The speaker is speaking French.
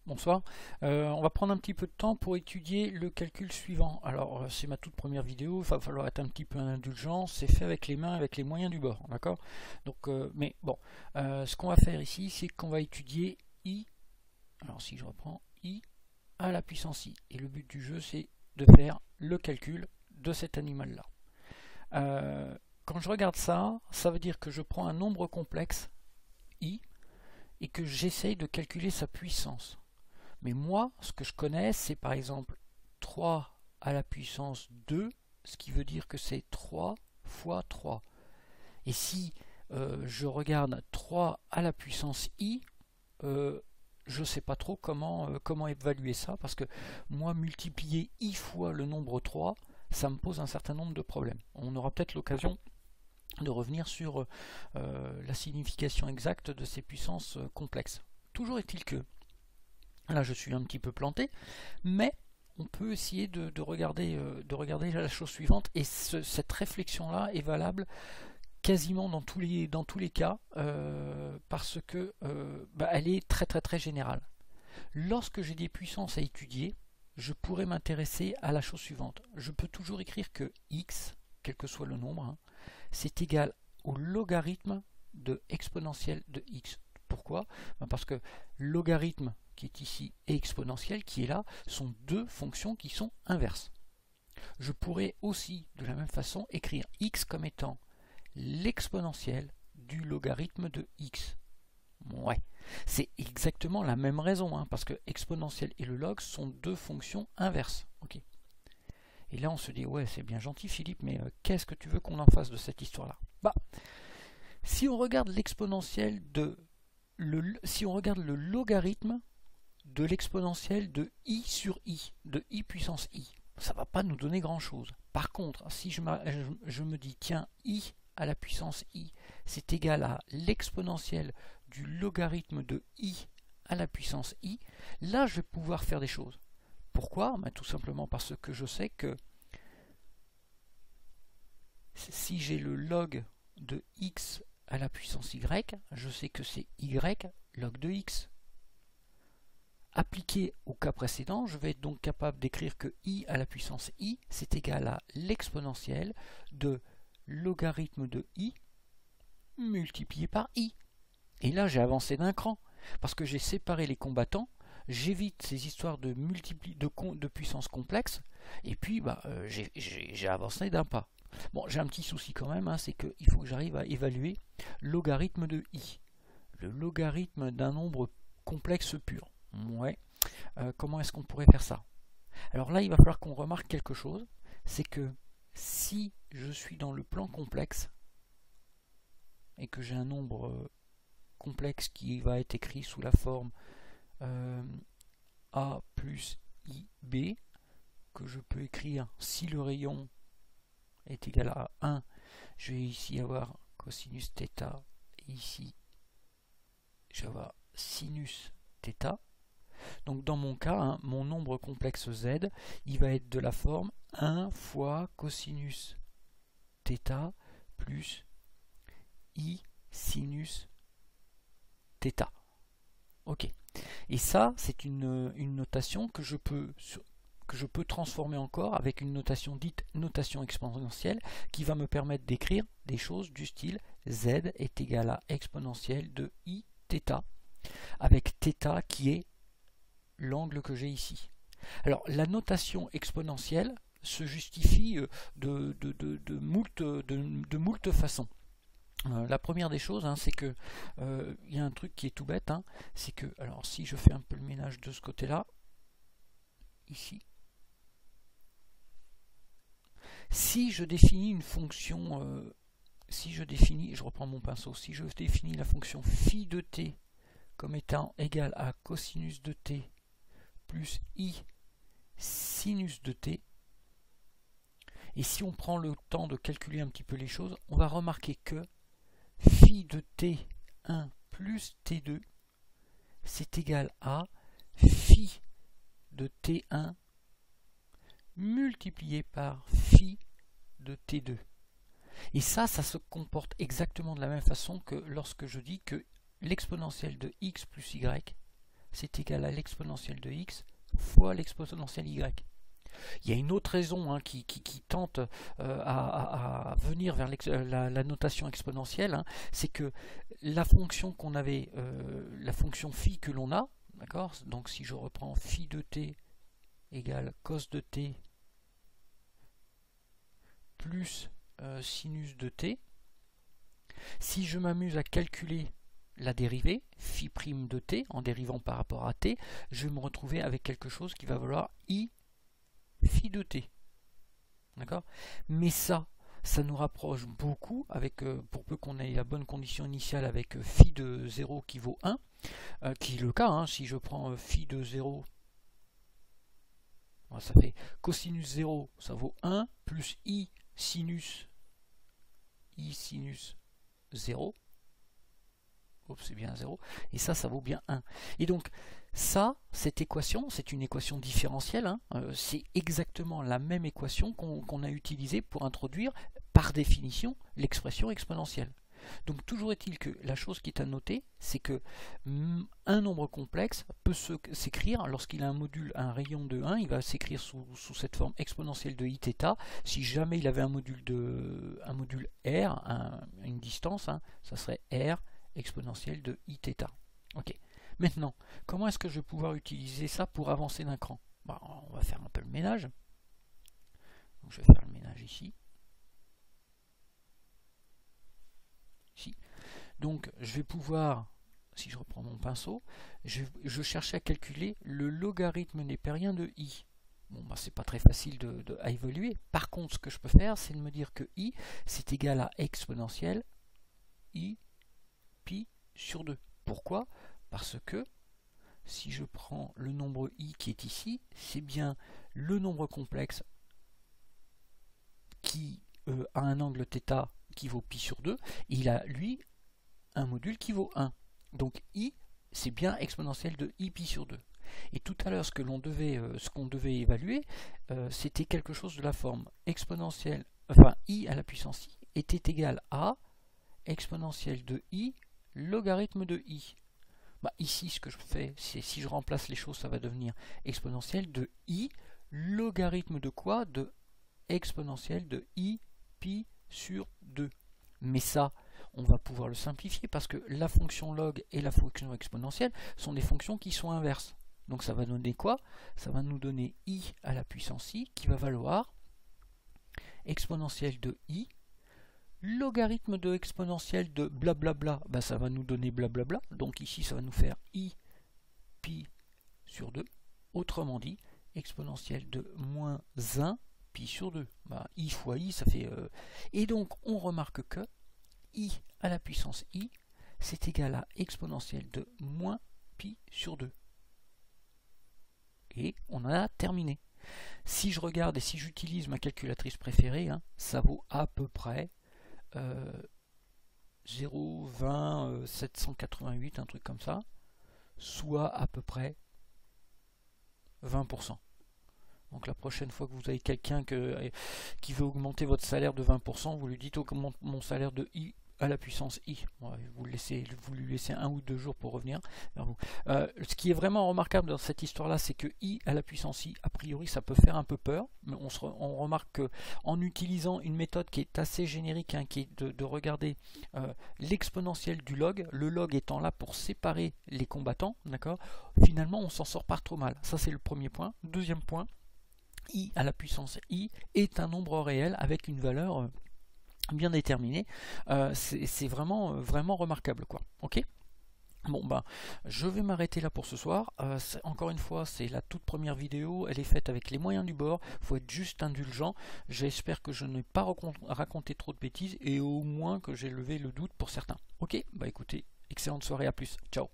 Bonsoir. On va prendre un petit peu de temps pour étudier le calcul suivant. Alors, c'est ma toute première vidéo, il va falloir être un petit peu indulgent. C'est fait avec les mains, avec les moyens du bord, d'accord? Donc, mais bon, ce qu'on va faire ici, c'est qu'on va étudier i. Alors, si je reprends i à la puissance i. Et le but du jeu, c'est de faire le calcul de cet animal-là. Quand je regarde ça, ça veut dire que je prends un nombre complexe i et que j'essaye de calculer sa puissance. Mais moi, ce que je connais, c'est par exemple 3 à la puissance 2, ce qui veut dire que c'est 3 fois 3. Et si je regarde 3 à la puissance i, je ne sais pas trop comment évaluer ça, parce que moi, multiplier i fois le nombre 3, ça me pose un certain nombre de problèmes. On aura peut-être l'occasion de revenir sur la signification exacte de ces puissances complexes. Toujours est-il que là, je suis un petit peu planté, mais on peut essayer de regarder la chose suivante, et cette réflexion-là est valable quasiment dans tous les cas, parce que elle est très générale. Lorsque j'ai des puissances à étudier, je pourrais m'intéresser à la chose suivante. Je peux toujours écrire que x, quel que soit le nombre, hein, c'est égal au logarithme de exponentielle de x. Pourquoi? Parce que logarithme qui est ici et exponentielle qui est là sont deux fonctions qui sont inverses. Je pourrais aussi de la même façon écrire x comme étant l'exponentielle du logarithme de x. Ouais, c'est exactement la même raison, hein, parce que exponentielle et le log sont deux fonctions inverses. Ok. Et là on se dit, ouais, c'est bien gentil Philippe, mais qu'est-ce que tu veux qu'on en fasse de cette histoire-là? Bah, si on regarde l'exponentielle si on regarde le logarithme de l'exponentielle de i sur i, de i puissance i, ça ne va pas nous donner grand chose. Par contre, si je me dis, tiens, i à la puissance i, c'est égal à l'exponentielle du logarithme de i à la puissance i, là je vais pouvoir faire des choses. Pourquoi? Tout simplement parce que je sais que si j'ai le log de x à la puissance y, je sais que c'est y log de x. Appliqué au cas précédent, je vais être donc capable d'écrire que i à la puissance i, c'est égal à l'exponentielle de logarithme de i multiplié par i. Et là, j'ai avancé d'un cran, parce que j'ai séparé les combattants, j'évite ces histoires de puissance complexe, et puis j'ai avancé d'un pas. Bon, j'ai un petit souci quand même, hein, c'est qu'il faut que j'arrive à évaluer logarithme de i, le logarithme d'un nombre complexe pur. Ouais. Comment est-ce qu'on pourrait faire ça? Alors là, il va falloir qu'on remarque quelque chose, c'est que si je suis dans le plan complexe et que j'ai un nombre complexe qui va être écrit sous la forme a plus ib, que je peux écrire si le rayon est égal à 1, je vais ici avoir cosinus θ, et ici je vais avoir sinus θ. Donc dans mon cas, hein, mon nombre complexe z, il va être de la forme 1 fois cosinus θ plus i sinus θ. Ok. Et ça, c'est une notation que je peux transformer encore avec une notation dite notation exponentielle qui va me permettre d'écrire des choses du style z est égal à exponentielle de i θ, avec θ qui est l'angle que j'ai ici. Alors la notation exponentielle se justifie de moult façons. La première des choses, hein, c'est que y a un truc qui est tout bête, hein, c'est que, alors si je fais un peu le ménage de ce côté-là, ici, si je définis une fonction, je reprends mon pinceau, si je définis la fonction phi de t comme étant égale à cosinus de t plus i sinus de t, et si on prend le temps de calculer un petit peu les choses, on va remarquer que phi de t1 plus t2, c'est égal à phi de t1 multiplié par phi de t2. Et ça se comporte exactement de la même façon que lorsque je dis que l'exponentielle de x plus y, c'est égal à l'exponentielle de x fois l'exponentielle y. Il y a une autre raison qui tente à venir vers la notation exponentielle, c'est que la fonction qu'on avait, la fonction phi que l'on a, d'accord, donc si je reprends phi de t égale cos de t plus sinus de t, si je m'amuse à calculer la dérivée, phi prime de t, en dérivant par rapport à t, je vais me retrouver avec quelque chose qui va valoir i phi de t. D'accord? Mais ça nous rapproche beaucoup avec, pour peu qu'on ait la bonne condition initiale avec phi de 0 qui vaut 1, qui est le cas, si je prends phi de 0, ça fait cosinus 0, ça vaut 1, plus i sinus 0, c'est bien 0, et ça vaut bien 1. Et donc, cette équation, c'est une équation différentielle, c'est exactement la même équation qu'on a utilisée pour introduire, par définition, l'expression exponentielle. Donc, toujours est-il que la chose qui est à noter, c'est que un nombre complexe peut s'écrire, lorsqu'il a un module, un rayon de 1, il va s'écrire sous cette forme exponentielle de iθ. Si jamais il avait un module r, une distance, ça serait r exponentielle de iθ. Ok. Maintenant, comment est-ce que je vais pouvoir utiliser ça pour avancer d'un cran? On va faire un peu le ménage. Donc, je vais faire le ménage ici. Donc, je vais pouvoir, si je reprends mon pinceau, je cherchais à calculer le logarithme népérien de i. Bon, c'est pas très facile à évaluer. Par contre, ce que je peux faire, c'est de me dire que i, c'est égal à exponentielle i pi sur 2. Pourquoi? Parce que si je prends le nombre i qui est ici, c'est bien le nombre complexe qui a un angle θ qui vaut pi sur 2, et il a, lui, un module qui vaut 1. Donc i, c'est bien exponentielle de i pi sur 2. Et tout à l'heure, ce qu'on devait évaluer, c'était quelque chose de la forme exponentielle, enfin i à la puissance i était égal à exponentielle de i logarithme de i. Ici, ce que je fais, c'est si je remplace les choses, ça va devenir exponentielle de i logarithme de quoi? De exponentielle de i pi sur 2. Mais ça, on va pouvoir le simplifier parce que la fonction log et la fonction exponentielle sont des fonctions qui sont inverses. Donc ça va donner quoi? Ça va nous donner i à la puissance i qui va valoir exponentielle de i logarithme de exponentielle de blablabla, ça va nous donner blablabla. Donc ici, ça va nous faire i pi sur 2. Autrement dit, exponentielle de moins 1 pi sur 2. I fois i, ça fait... Et donc, on remarque que i à la puissance i, c'est égal à exponentielle de moins pi sur 2. Et on a terminé. Si je regarde et si j'utilise ma calculatrice préférée, ça vaut à peu près 0,20 788, un truc comme ça, soit à peu près 20%. Donc la prochaine fois que vous avez quelqu'un qui veut augmenter votre salaire de 20%, vous lui dites augmente mon salaire de i à la puissance i. Vous lui laissez 1 ou 2 jours pour revenir vers vous. Ce qui est vraiment remarquable dans cette histoire-là, c'est que i à la puissance i, a priori, ça peut faire un peu peur, mais on remarque qu'en utilisant une méthode qui est assez générique, qui est de regarder l'exponentielle du log, le log étant là pour séparer les combattants, d'accord, finalement, on s'en sort pas trop mal. Ça, c'est le premier point. Deuxième point, i à la puissance i est un nombre réel avec une valeur bien déterminée. C'est vraiment remarquable, quoi. Ok. Bon, je vais m'arrêter là pour ce soir. Encore une fois, c'est la toute première vidéo. Elle est faite avec les moyens du bord. Il faut être juste indulgent. J'espère que je n'ai pas raconté trop de bêtises et au moins que j'ai levé le doute pour certains. Ok. Écoutez, excellente soirée. À plus. Ciao.